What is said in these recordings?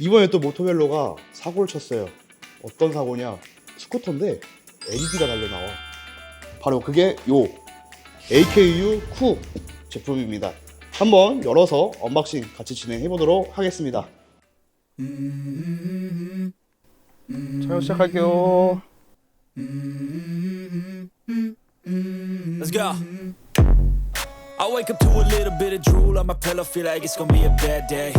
이번에 또 모토벨로가 사고를 쳤어요. 어떤 사고냐? 스쿠터인데 LED가 달려 나와. 바로 그게 요 AKU 쿠 제품입니다. 한번 열어서 언박싱 같이 진행해 보도록 하겠습니다. 촬영 시작할게요. Let's go. I wake up to a little bit of drool on my pillow, feel like it's gonna be a bad day.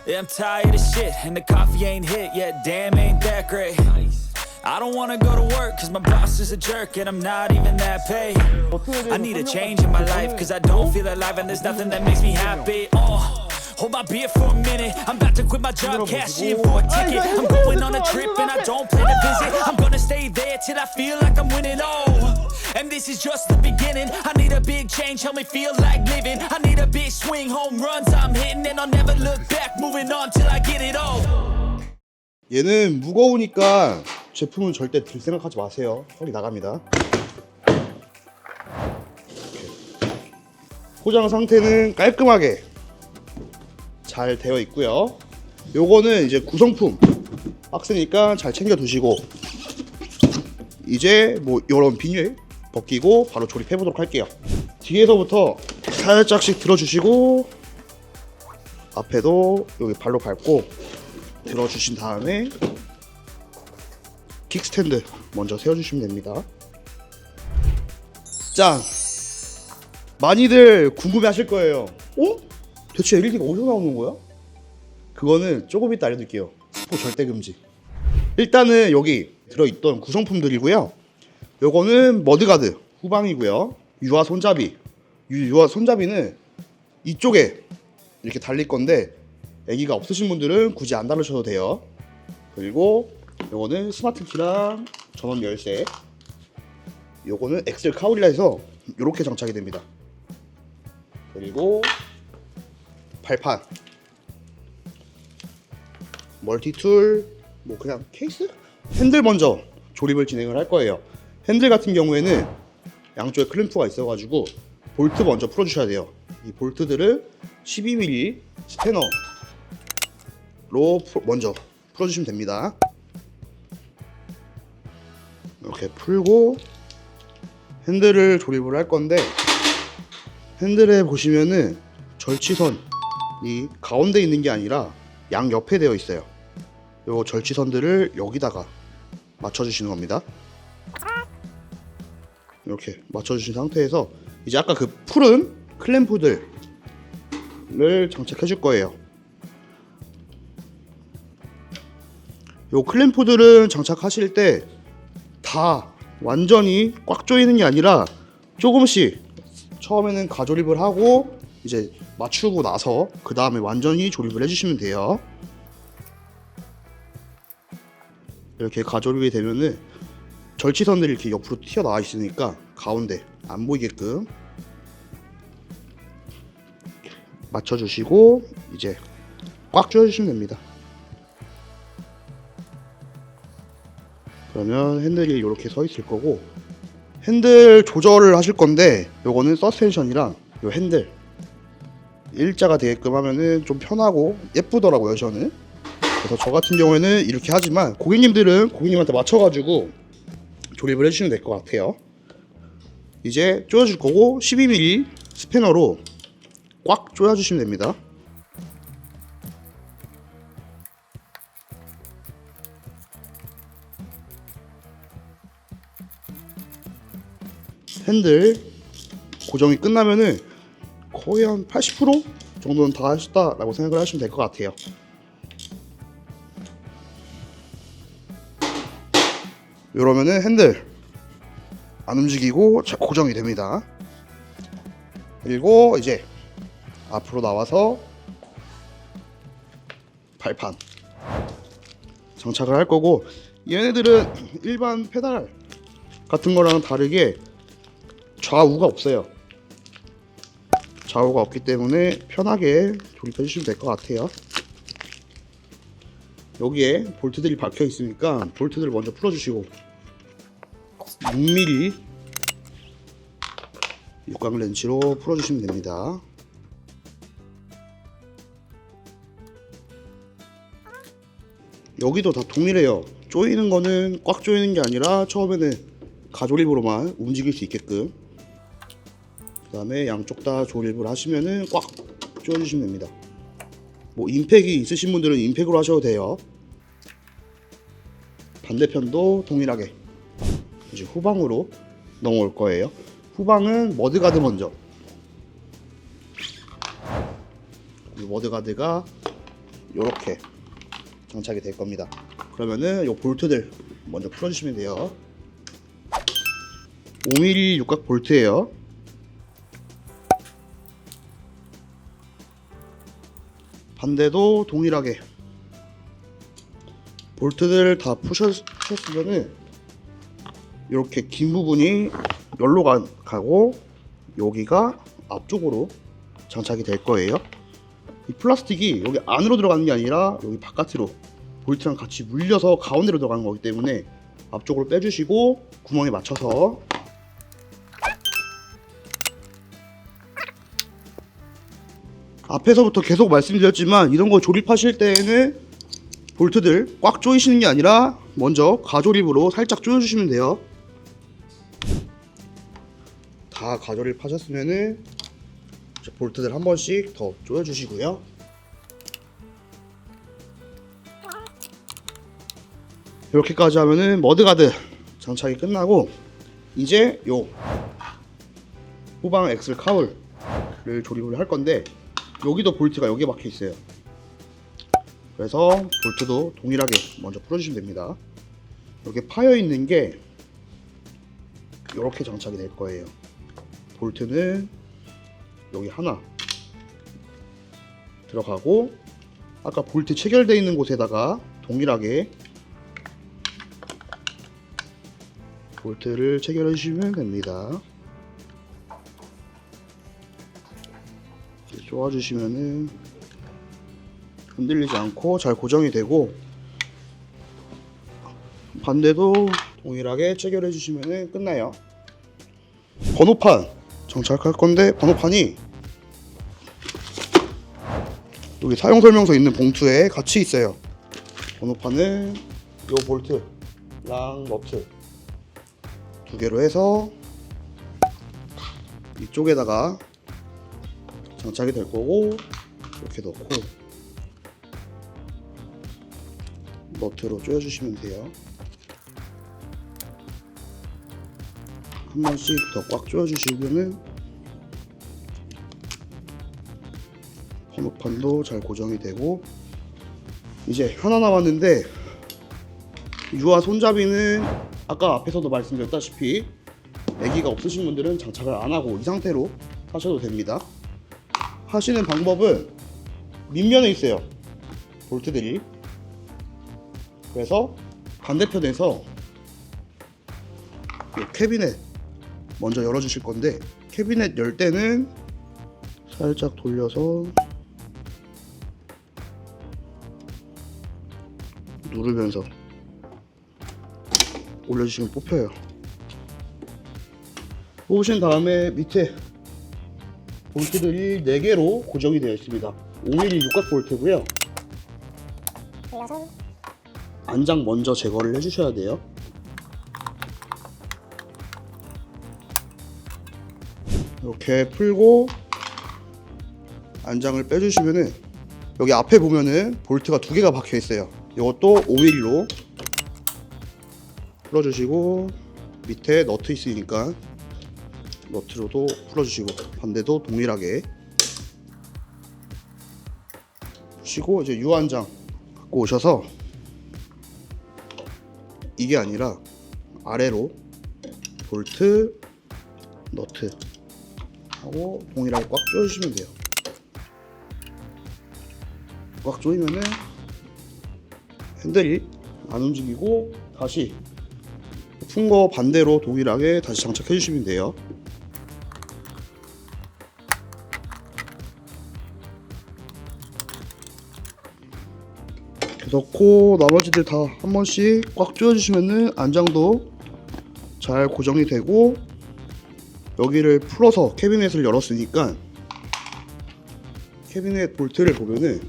Yeah, I'm tired of shit, and the coffee ain't hit yet, damn, ain't that great. I don't wanna go to work, cause my boss is a jerk, and I'm not even that paid. I need a change in my life, cause I don't feel alive, and there's nothing that makes me happy. Hold my beer for a minute, I'm about to quit my job, cash in for a ticket. I'm going on a trip, and I don't plan to visit. I'm gonna stay there till I feel like I'm winning, and this is just the beginning. I need a big change, help me feel like living. I need a big swing, home runs I'm hitting, and I'll never look back, moving on till I get it all. 얘는 무거우니까 제품은 절대 들 생각하지 마세요. 털이 나갑니다. 이렇게. 포장 상태는 깔끔하게 잘 되어 있고요. 요거는 이제 구성품 박스니까 잘 챙겨 두시고, 이제 뭐 이런 비닐 벗기고 바로 조립해 보도록 할게요. 뒤에서부터 살짝씩 들어주시고, 앞에도 여기 발로 밟고 들어주신 다음에 킥스탠드 먼저 세워주시면 됩니다. 짠! 많이들 궁금해하실 거예요. 어? 대체 LED가 어디서 나오는 거야? 그거는 조금 이따 알려드릴게요. 스포 절대 금지. 일단은 여기 들어있던 구성품들이고요. 요거는 머드가드 후방이고요. 유화 손잡이. 유화 손잡이는 이쪽에 이렇게 달릴 건데 애기가 없으신 분들은 굳이 안 달으셔도 돼요. 그리고 요거는 스마트 키랑 전원 열쇠. 요거는 엑셀 카울이라해서 요렇게 장착이 됩니다. 그리고 발판, 멀티툴, 뭐 그냥 케이스? 핸들 먼저 조립을 진행을 할 거예요. 핸들 같은 경우에는 양쪽에 클램프가 있어가지고 볼트 먼저 풀어주셔야 돼요. 이 볼트들을 12mm 스패너로 먼저 풀어주시면 됩니다. 이렇게 풀고 핸들을 조립을 할 건데, 핸들에 보시면은 절취선이 가운데 있는 게 아니라 양 옆에 되어 있어요. 요 절취선들을 여기다가 맞춰주시는 겁니다. 이렇게 맞춰주신 상태에서 이제 아까 그 푸른 클램프들을 장착해 줄 거예요. 요 클램프들은 장착하실 때 다 완전히 꽉 조이는 게 아니라 조금씩 처음에는 가조립을 하고 이제 맞추고 나서 그 다음에 완전히 조립을 해주시면 돼요. 이렇게 가조립이 되면은 절취선들이 이렇게 옆으로 튀어나와 있으니까 가운데 안 보이게끔 맞춰주시고 이제 꽉 조여주시면 됩니다. 그러면 핸들이 이렇게 서 있을 거고, 핸들 조절을 하실 건데 요거는 서스펜션이랑 요 핸들 일자가 되게끔 하면은 좀 편하고 예쁘더라고요, 저는. 그래서 저 같은 경우에는 이렇게 하지만 고객님들은 고객님한테 맞춰가지고 조립을 해주시면 될 것 같아요. 이제 조여줄 거고 12mm 스패너로 꽉 조여주시면 됩니다. 핸들 고정이 끝나면은 거의 한 80% 정도는 다 하셨다라고 생각을 하시면 될 것 같아요. 이러면은 핸들 안 움직이고 고정이 됩니다. 그리고 이제 앞으로 나와서 발판 장착을 할 거고, 얘네들은 일반 페달 같은 거랑 다르게 좌우가 없어요. 좌우가 없기 때문에 편하게 조립해 주시면 될 것 같아요. 여기에 볼트들이 박혀 있으니까 볼트들을 먼저 풀어 주시고 6mm 육각 렌치로 풀어 주시면 됩니다. 여기도 다 동일해요. 조이는 거는 꽉 조이는 게 아니라 처음에는 가조립으로만 움직일 수 있게끔, 그 다음에 양쪽 다 조립을 하시면은 꽉 조여주시면 됩니다. 뭐 임팩이 있으신 분들은 임팩으로 하셔도 돼요. 반대편도 동일하게 이제 후방으로 넘어올 거예요. 후방은 머드가드 먼저. 이 머드가드가 이렇게 장착이 될 겁니다. 그러면은 요 볼트들 먼저 풀어주시면 돼요. 5mm 육각 볼트예요. 반대도 동일하게 볼트들 다 푸셨으면은 이렇게 긴 부분이 열로 가고 여기가 앞쪽으로 장착이 될 거예요. 이 플라스틱이 여기 안으로 들어가는 게 아니라 여기 바깥으로 볼트랑 같이 물려서 가운데로 들어가는 거기 때문에 앞쪽으로 빼주시고 구멍에 맞춰서 앞에서부터 계속 말씀드렸지만 이런 거 조립하실 때에는 볼트들 꽉 조이시는 게 아니라 먼저 가조립으로 살짝 조여주시면 돼요. 다 가조립 하셨으면은 볼트들 한 번씩 더 조여주시고요. 이렇게까지 하면은 머드가드 장착이 끝나고 이제 요 후방 엑셀 카울을 조립을 할 건데 여기도 볼트가 여기에 박혀 있어요. 그래서 볼트도 동일하게 먼저 풀어주시면 됩니다. 이렇게 파여 있는 게 이렇게 장착이 될 거예요. 볼트는 여기 하나 들어가고 아까 볼트 체결되어 있는 곳에다가 동일하게 볼트를 체결해 주시면 됩니다. 쪼아주시면은 흔들리지 않고 잘 고정이 되고 반대도 동일하게 체결해 주시면 끝나요. 번호판 장착할 건데 번호판이 여기 사용설명서 있는 봉투에 같이 있어요. 번호판은 요 볼트랑 너트 두 개로 해서 이쪽에다가 장착이 될 거고 이렇게 넣고 너트로 조여주시면 돼요. 한 번씩 더 꽉 조여주시면은 번호판도 잘 고정이 되고 이제 하나 남았는데 유아 손잡이는 아까 앞에서도 말씀드렸다시피 애기가 없으신 분들은 장착을 안 하고 이 상태로 하셔도 됩니다. 하시는 방법은 밑면에 있어요, 볼트들이. 그래서 반대편에서 이 캐비넷 먼저 열어주실 건데 캐비넷 열 때는 살짝 돌려서 누르면서 올려주시면 뽑혀요. 뽑으신 다음에 밑에 볼트들이 4개로 고정이 되어 있습니다. 5mm 육각 볼트고요. 안장 먼저 제거를 해주셔야 돼요. 이렇게 풀고 안장을 빼주시면은 여기 앞에 보면은 볼트가 2개가 박혀 있어요. 이것도 5mm로 풀어주시고 밑에 너트 있으니까 너트로도 풀어주시고 반대도 동일하게 푸시고 이제 유안장 갖고 오셔서 이게 아니라 아래로 볼트, 너트 하고 동일하게 꽉 조여주시면 돼요. 꽉 조이면은 핸들이 안 움직이고 다시 푼 거 반대로 동일하게 다시 장착해 주시면 돼요. 넣고 나머지들 다 한 번씩 꽉 조여주시면은 안장도 잘 고정이 되고 여기를 풀어서 캐비넷을 열었으니까 캐비넷 볼트를 보면은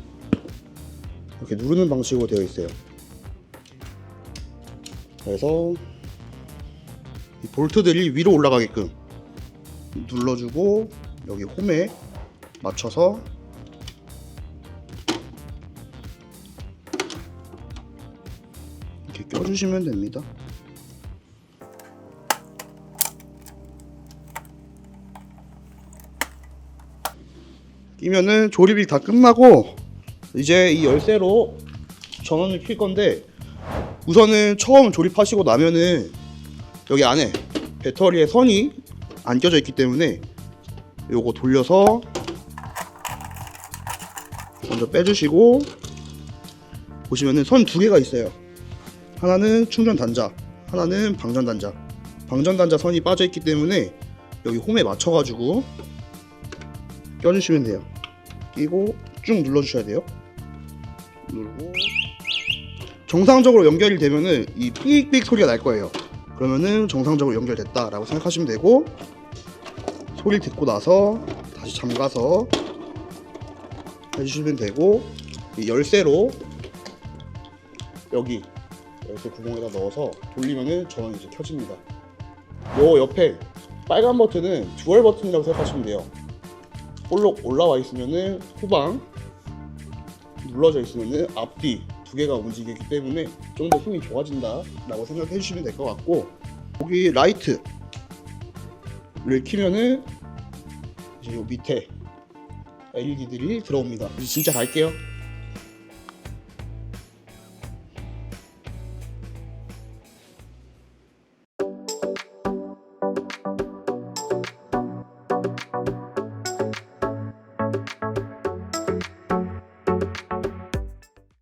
이렇게 누르는 방식으로 되어 있어요. 그래서 이 볼트들이 위로 올라가게끔 눌러주고 여기 홈에 맞춰서 이렇게 껴주시면 됩니다. 끼면은 조립이 다 끝나고 이제 이 열쇠로 전원을 킬 건데, 우선은 처음 조립하시고 나면은 여기 안에 배터리에 선이 안 껴져 있기 때문에 요거 돌려서 먼저 빼주시고, 보시면은 선 두 개가 있어요. 하나는 충전 단자, 하나는 방전 단자. 방전 단자 선이 빠져 있기 때문에 여기 홈에 맞춰가지고 껴주시면 돼요. 끼고 쭉 눌러주셔야 돼요. 누르고 정상적으로 연결이 되면은 이 삑삑 소리가 날 거예요. 그러면은 정상적으로 연결됐다라고 생각하시면 되고, 소리 듣고 나서 다시 잠가서 해주시면 되고, 이 열쇠로 여기 열쇠 구멍에다 넣어서 돌리면은 전원이 이제 켜집니다. 요 옆에 빨간 버튼은 듀얼 버튼이라고 생각하시면 돼요. 볼록 올라와 있으면은 후방, 눌러져 있으면은 앞뒤 두 개가 움직이기 때문에 좀 더 힘이 좋아진다라고 생각해 주시면 될 것 같고, 여기 라이트를 켜면은 이제 요 밑에 LED들이 들어옵니다. 이제 진짜 갈게요.